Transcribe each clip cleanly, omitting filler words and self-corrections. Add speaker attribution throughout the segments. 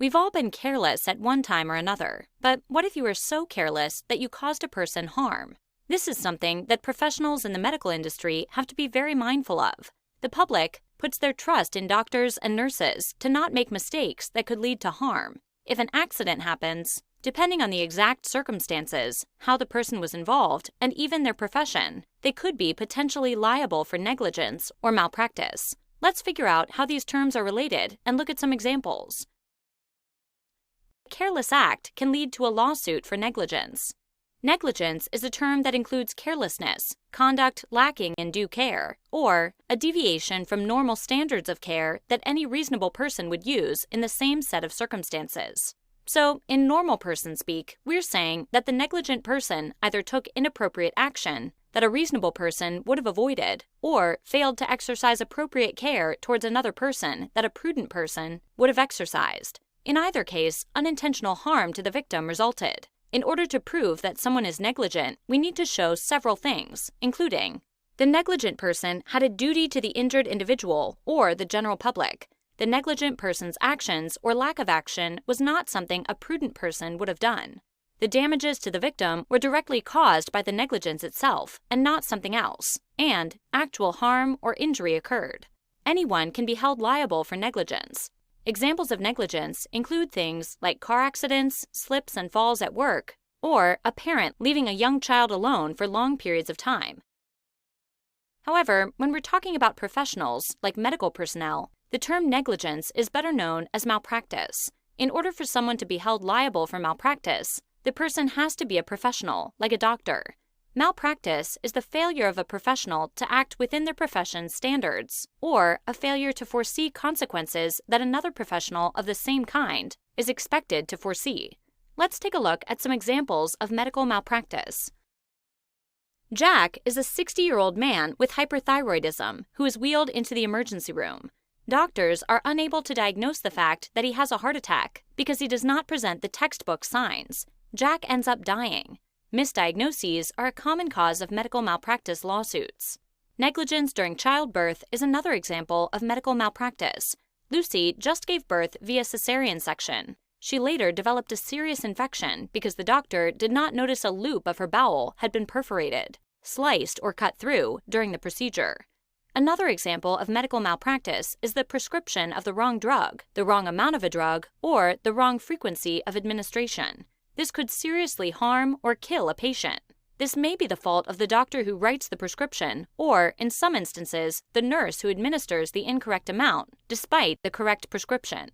Speaker 1: We've all been careless at one time or another, but what if you were so careless that you caused a person harm? This is something that professionals in the medical industry have to be very mindful of. The public puts their trust in doctors and nurses to not make mistakes that could lead to harm. If an accident happens, depending on the exact circumstances, how the person was involved, and even their profession, they could be potentially liable for negligence or malpractice. Let's figure out how these terms are related and look at some examples. A careless act can lead to a lawsuit for negligence. Negligence is a term that includes carelessness, conduct lacking in due care, or a deviation from normal standards of care that any reasonable person would use in the same set of circumstances. So, in normal person speak, we're saying that the negligent person either took inappropriate action that a reasonable person would have avoided, or failed to exercise appropriate care towards another person that a prudent person would have exercised. In either case, unintentional harm to the victim resulted. In order to prove that someone is negligent, we need to show several things, including the negligent person had a duty to the injured individual or the general public. The negligent person's actions or lack of action was not something a prudent person would have done. The damages to the victim were directly caused by the negligence itself and not something else, and actual harm or injury occurred. Anyone can be held liable for negligence. Examples of negligence include things like car accidents, slips and falls at work, or a parent leaving a young child alone for long periods of time. However, when we're talking about professionals, like medical personnel, the term negligence is better known as malpractice. In order for someone to be held liable for malpractice, the person has to be a professional, like a doctor. Malpractice is the failure of a professional to act within their profession's standards, or a failure to foresee consequences that another professional of the same kind is expected to foresee. Let's take a look at some examples of medical malpractice. Jack is a 60-year-old man with hyperthyroidism who is wheeled into the emergency room. Doctors are unable to diagnose the fact that he has a heart attack because he does not present the textbook signs. Jack ends up dying. Misdiagnoses are a common cause of medical malpractice lawsuits. Negligence during childbirth is another example of medical malpractice. Lucy just gave birth via cesarean section. She later developed a serious infection because the doctor did not notice a loop of her bowel had been perforated, sliced, or cut through during the procedure. Another example of medical malpractice is the prescription of the wrong drug, the wrong amount of a drug, or the wrong frequency of administration. This could seriously harm or kill a patient. This may be the fault of the doctor who writes the prescription, or, in some instances, the nurse who administers the incorrect amount, despite the correct prescription.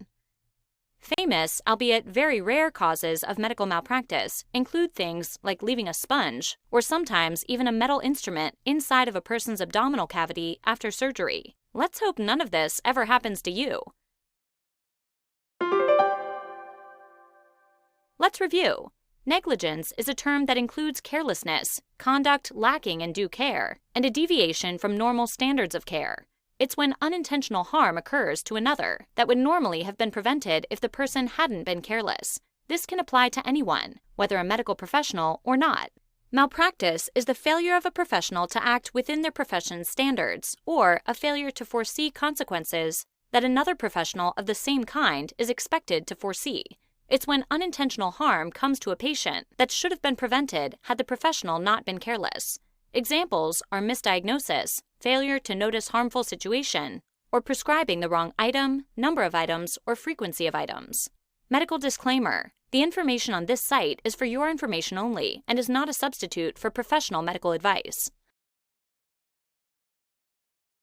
Speaker 1: Famous, albeit very rare causes of medical malpractice include things like leaving a sponge, or sometimes even a metal instrument inside of a person's abdominal cavity after surgery. Let's hope none of this ever happens to you. Let's review. Negligence is a term that includes carelessness, conduct lacking in due care, and a deviation from normal standards of care. It's when unintentional harm occurs to another that would normally have been prevented if the person hadn't been careless. This can apply to anyone, whether a medical professional or not. Malpractice is the failure of a professional to act within their profession's standards, or a failure to foresee consequences that another professional of the same kind is expected to foresee. It's when unintentional harm comes to a patient that should have been prevented had the professional not been careless. Examples are misdiagnosis, failure to notice harmful situation, or prescribing the wrong item, number of items, or frequency of items. Medical disclaimer: the information on this site is for your information only and is not a substitute for professional medical advice.